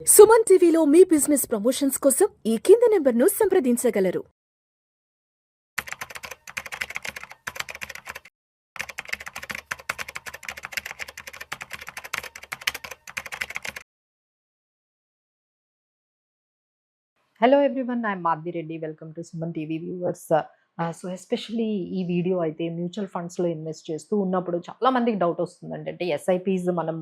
సుమన్ టీవీలో మీ business promotions కోసం ఈ కింది నెంబర్ను సంప్రదించగలరు. Hello everyone, I'm Madhavi Reddy. Welcome to Suman TV viewers. So especially ఈ వీడియో అయితే మ్యూచువల్ ఫండ్స్లో ఇన్వెస్ట్ చేస్తూ ఉన్నప్పుడు చాలా మందికి డౌట్ వస్తుందండి. అంటే ఎస్ఐపీస్ మనం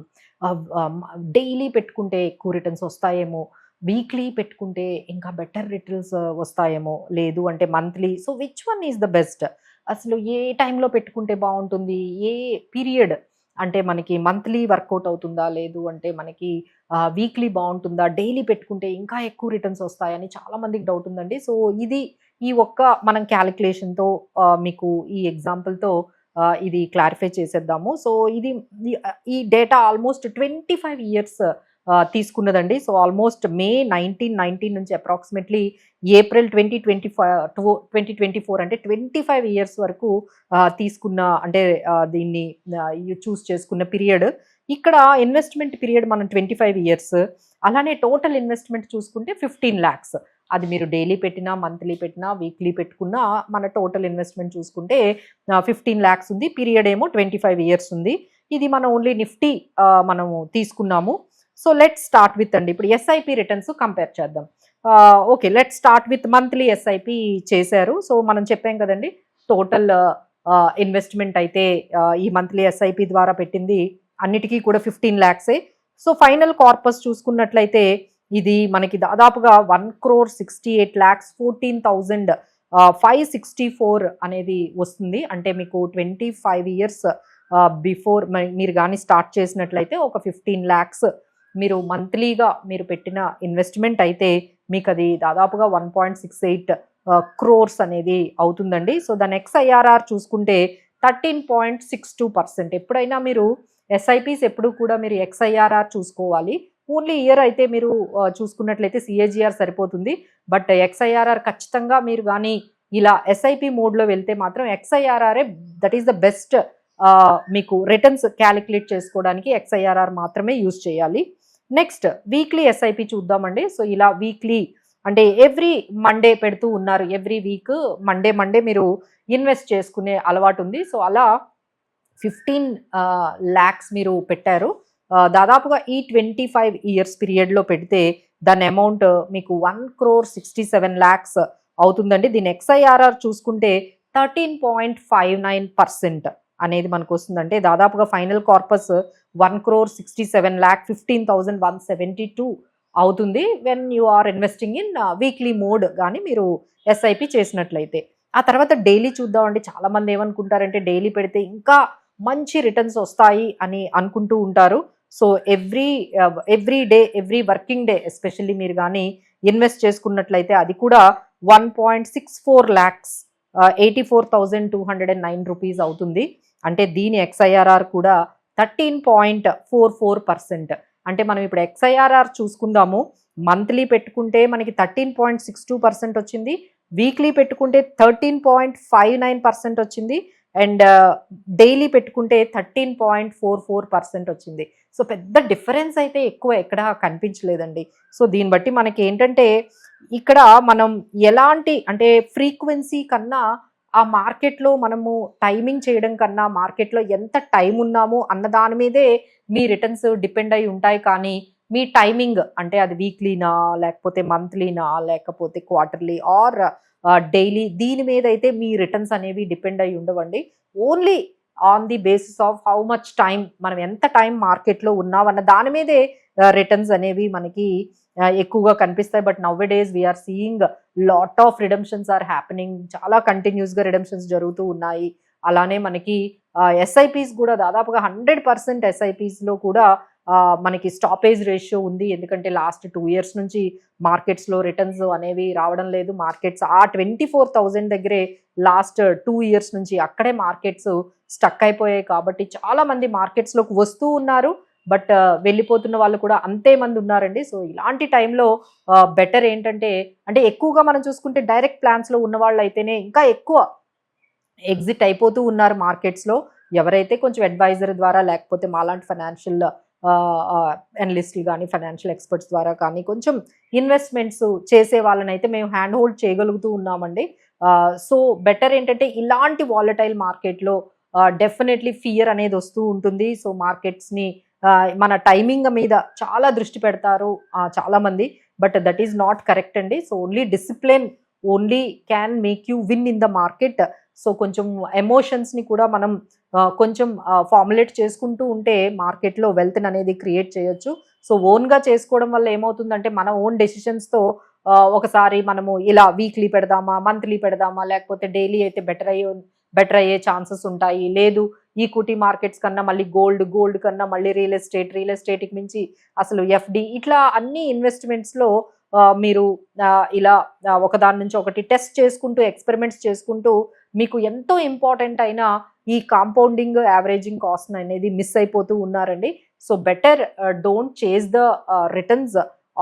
డైలీ పెట్టుకుంటే ఎక్కువ రిటర్న్స్ వస్తాయేమో, వీక్లీ పెట్టుకుంటే ఇంకా బెటర్ రిటర్న్స్ వస్తాయేమో, లేదు అంటే monthly. So which one is the best? అసలు ఏ టైంలో పెట్టుకుంటే బాగుంటుంది, ఏ పీరియడ్ అంటే మనకి మంత్లీ వర్కౌట్ అవుతుందా, లేదు అంటే మనకి వీక్లీ బాగుంటుందా, డైలీ పెట్టుకుంటే ఇంకా ఎక్కువ రిటర్న్స్ వస్తాయని చాలా మందికి డౌట్ ఉందండి. సో ఇది ఈ ఒక్క మనం క్యాలిక్యులేషన్తో మీకు ఈ ఎగ్జాంపుల్తో ఇది క్లారిఫై చేసేద్దాము. సో ఇది ఈ డేటా ఆల్మోస్ట్ 25 ఇయర్స్ తీసుకున్నదండి. సో ఆల్మోస్ట్ మే 1919 నుంచి అప్రాక్సిమేట్లీ ఏప్రిల్ 2024 అంటే 25 ఇయర్స్ వరకు తీసుకున్న, అంటే దీన్ని చూస్ చేసుకున్న పీరియడ్. ఇక్కడ ఇన్వెస్ట్మెంట్ పీరియడ్ మనం 25 ఇయర్స్, అలానే టోటల్ ఇన్వెస్ట్మెంట్ చూసుకుంటే 15 lakhs. అది మీరు డైలీ పెట్టినా, మంత్లీ పెట్టినా, వీక్లీ పెట్టుకున్నా మన టోటల్ ఇన్వెస్ట్మెంట్ చూసుకుంటే 15 lakhs ఉంది. పీరియడ్ ఏమో 25 ఇయర్స్ ఉంది. ఇది మనం ఓన్లీ నిఫ్టీ మనము తీసుకున్నాము. సో లెట్ స్టార్ట్ విత్ అండి, ఇప్పుడు ఎస్ఐపి రిటర్న్స్ కంపేర్ చేద్దాం. Okay, let start with monthly SIP చేశారు. సో మనం చెప్పాం కదండి, టోటల్ ఇన్వెస్ట్మెంట్ అయితే ఈ మంత్లీ ఎస్ఐపి ద్వారా పెట్టింది అన్నిటికీ కూడా 15 lakhs. సో ఫైనల్ కార్పస్ చూసుకున్నట్లయితే ఇది మనకి దాదాపుగా 1,68,14,564 అనేది వస్తుంది. అంటే మీకు 25 ఇయర్స్ బిఫోర్ మీరు కానీ స్టార్ట్ చేసినట్లయితే ఒక 15 lakhs మీరు మంత్లీగా మీరు పెట్టిన ఇన్వెస్ట్మెంట్ అయితే మీకు అది దాదాపుగా 1.68 crores అనేది అవుతుందండి. సో దాని ఎక్స్ఐఆర్ఆర్ చూసుకుంటే 13.62%. ఎప్పుడైనా మీరు ఎస్ఐపీస్ ఎప్పుడు కూడా మీరు ఎక్స్ఐఆర్ఆర్ చూసుకోవాలి. ఓన్లీ ఇయర్ అయితే మీరు చూసుకున్నట్లయితే సిఏజిఆర్ సరిపోతుంది. బట్ ఎక్స్ఐఆర్ఆర్ ఖచ్చితంగా మీరు కానీ ఇలా ఎస్ఐపి మోడ్లో వెళ్తే మాత్రం ఎక్స్ఐఆర్ఆర్ఏ దట్ ఈస్ ద బెస్ట్. మీకు రిటర్న్స్ క్యాలిక్యులేట్ చేసుకోవడానికి ఎక్స్ఐఆర్ఆర్ మాత్రమే యూజ్ చేయాలి. నెక్స్ట్ వీక్లీ ఎస్ఐపి చూద్దామండి. సో ఇలా వీక్లీ అంటే ఎవ్రీ మండే పెడుతూ ఉన్నారు. ఎవ్రీ వీక్ మండే మీరు ఇన్వెస్ట్ చేసుకునే అలవాటు ఉంది. సో అలా 15 lakhs మీరు పెట్టారు. దాదాపుగా ఈ 25 ఇయర్స్ పీరియడ్లో పెడితే దాని అమౌంట్ మీకు 1,67 lakhs అవుతుందండి. దీని ఎక్స్ఐఆర్ఆర్ చూసుకుంటే 13.59% అనేది మనకు వస్తుందంటే దాదాపుగా ఫైనల్ కార్పస్ 1,67,15,172 అవుతుంది when you are investing in weekly mode కానీ మీరు ఎస్ఐపి చేసినట్లయితే. ఆ తర్వాత డైలీ చూద్దామండి. చాలా మంది ఏమనుకుంటారంటే డైలీ పెడితే ఇంకా మంచి రిటర్న్స్ వస్తాయి అని అనుకుంటూ ఉంటారు. So every day, every working day especially మీరు కానీ ఇన్వెస్ట్ చేసుకున్నట్లయితే అది కూడా 1.64 lakhs 84,209 రూపీస్ అవుతుంది. అంటే దీని ఎక్స్ఐఆర్ఆర్ కూడా 13.44%. అంటే మనం ఇప్పుడు ఎక్స్ఐఆర్ఆర్ చూసుకుందాము. మంత్లీ పెట్టుకుంటే మనకి 13.62% వచ్చింది, వీక్లీ పెట్టుకుంటే 13.59% వచ్చింది, అండ్ డైలీ పెట్టుకుంటే 13.44% వచ్చింది. సో పెద్ద డిఫరెన్స్ అయితే ఎక్కువ ఎక్కడ కనిపించలేదండి. సో దీన్ని బట్టి మనకి ఏంటంటే ఇక్కడ మనం ఎలాంటి అంటే ఫ్రీక్వెన్సీ కన్నా ఆ మార్కెట్లో మనము టైమింగ్ చేయడం కన్నా మార్కెట్లో ఎంత టైం ఉన్నామో అన్న దాని మీదే మీ రిటర్న్స్ డిపెండ్ అయి ఉంటాయి. కానీ మీ టైమింగ్ అంటే అది వీక్లీనా, లేకపోతే మంత్లీనా, లేకపోతే క్వార్టర్లీ ఆర్ డైలీ, దీని మీద అయితే మీ రిటర్న్స్ అనేవి డిపెండ్ అయి ఉండవండి. Only on the basis of how much time, మనం ఎంత టైం మార్కెట్లో ఉన్నామన్న దాని మీదే రిటర్న్స్ అనేవి మనకి ఎక్కువగా కనిపిస్తాయి. But nowadays we are seeing lot of redemptions are happening. చాలా కంటిన్యూస్గా రిడమ్షన్స్ జరుగుతూ ఉన్నాయి. అలానే మనకి ఎస్ఐపీస్ కూడా దాదాపుగా 100% ఎస్ఐపీస్లో కూడా మనకి స్టాపేజ్ రేషియో ఉంది. ఎందుకంటే లాస్ట్ 2 years నుంచి మార్కెట్స్లో రిటర్న్స్ అనేవి రావడం లేదు. మార్కెట్స్ ఆ 24,000 దగ్గరే లాస్ట్ 2 years నుంచి అక్కడే మార్కెట్స్ స్టక్ అయిపోయాయి. కాబట్టి చాలా మంది మార్కెట్స్లోకి వస్తూ ఉన్నారు, బట్ వెళ్ళిపోతున్న వాళ్ళు కూడా అంతే మంది ఉన్నారండి. సో ఇలాంటి టైంలో బెటర్ ఏంటంటే, అంటే ఎక్కువగా మనం చూసుకుంటే డైరెక్ట్ ప్లాన్స్లో ఉన్న వాళ్ళు అయితేనే ఇంకా ఎక్కువ ఎగ్జిట్ అయిపోతూ ఉన్నారు మార్కెట్స్లో. ఎవరైతే కొంచెం అడ్వైజర్ ద్వారా లేకపోతే మాలాంటి ఫైనాన్షియల్ అనలిస్టులు కానీ ఫైనాన్షియల్ ఎక్స్పర్ట్స్ ద్వారా కానీ కొంచెం ఇన్వెస్ట్మెంట్స్ చేసే వాళ్ళనైతే మేము హ్యాండ్ హోల్డ్ చేయగలుగుతూ ఉన్నామండి. సో బెటర్ ఏంటంటే ఇలాంటి వాలటైల్ మార్కెట్లో డెఫినెట్లీ ఫియర్ అనేది వస్తూ ఉంటుంది. సో మార్కెట్స్ని మన టైమింగ్ మీద చాలా దృష్టి పెడతారు చాలా మంది, but that is not correct అండి. So only discipline only can make you win in the market. So కొంచెం ఎమోషన్స్ని కూడా మనం కొంచెం ఫార్ములేట్ చేసుకుంటూ ఉంటే మార్కెట్లో వెల్త్ అనేది క్రియేట్ చేయొచ్చు. సో ఓన్గా చేసుకోవడం వల్ల ఏమవుతుందంటే మన ఓన్ డెసిషన్స్తో ఒకసారి మనము ఇలా వీక్లీ పెడదామా, మంత్లీ పెడదామా, లేకపోతే డైలీ అయితే బెటర్ అయ్యే ఛాన్సెస్ ఉంటాయి. లేదు ఈక్విటీ మార్కెట్స్ కన్నా మళ్ళీ గోల్డ్ కన్నా మళ్ళీ రియల్ ఎస్టేట్కి మించి అసలు ఎఫ్డి, ఇట్లా అన్ని ఇన్వెస్ట్మెంట్స్లో మీరు ఇలా ఒకదాని నుంచి ఒకటి టెస్ట్ చేసుకుంటూ ఎక్స్పెరిమెంట్స్ చేసుకుంటూ మీకు ఎంతో ఇంపార్టెంట్ అయిన ఈ కాంపౌండింగ్ యావరేజింగ్ కాస్ట్ అనేది మిస్ అయిపోతూ ఉన్నారండి. So better don't chase the returns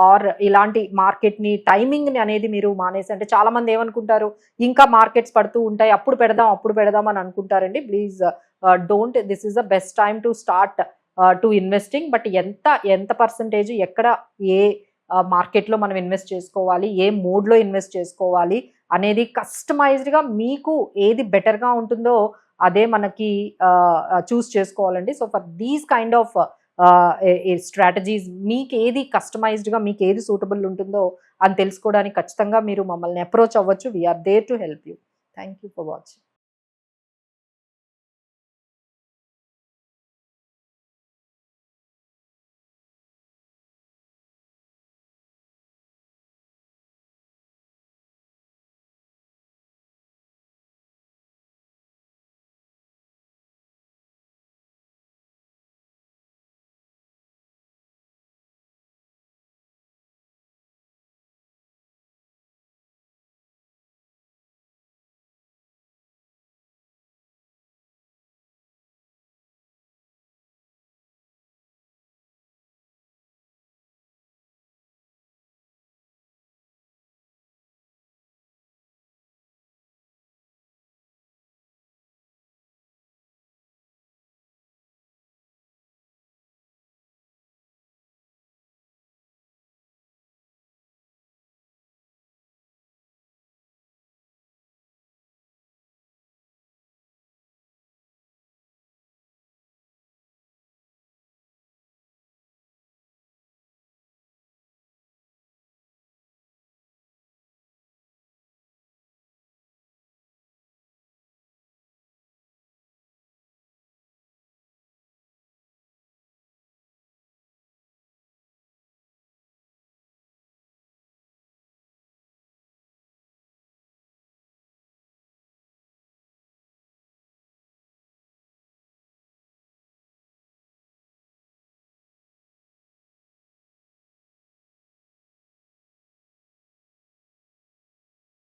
or ఇలాంటి మార్కెట్ని టైమింగ్ని అనేది మీరు మానేసి, అంటే చాలా మంది ఏమనుకుంటారు ఇంకా మార్కెట్స్ పడుతూ ఉంటాయి అప్పుడు పెడదాం అని అనుకుంటారండి. Please don't, this is the best time to start to investing. But ఎంత పర్సంటేజ్ ఎక్కడ ఏ మార్కెట్లో మనం ఇన్వెస్ట్ చేసుకోవాలి, ఏ మోడ్లో ఇన్వెస్ట్ చేసుకోవాలి అనేది కస్టమైజ్డ్గా మీకు ఏది బెటర్గా ఉంటుందో అదే మనకి చూస్ చేసుకోవాలండి. So for these kind of strategies మీకు ఏది కస్టమైజ్డ్గా మీకు ఏది సూటబుల్ ఉంటుందో అని తెలుసుకోవడానికి ఖచ్చితంగా మీరు మమ్మల్ని అప్రోచ్ అవ్వచ్చు. We're there to help you. Thank you for watching.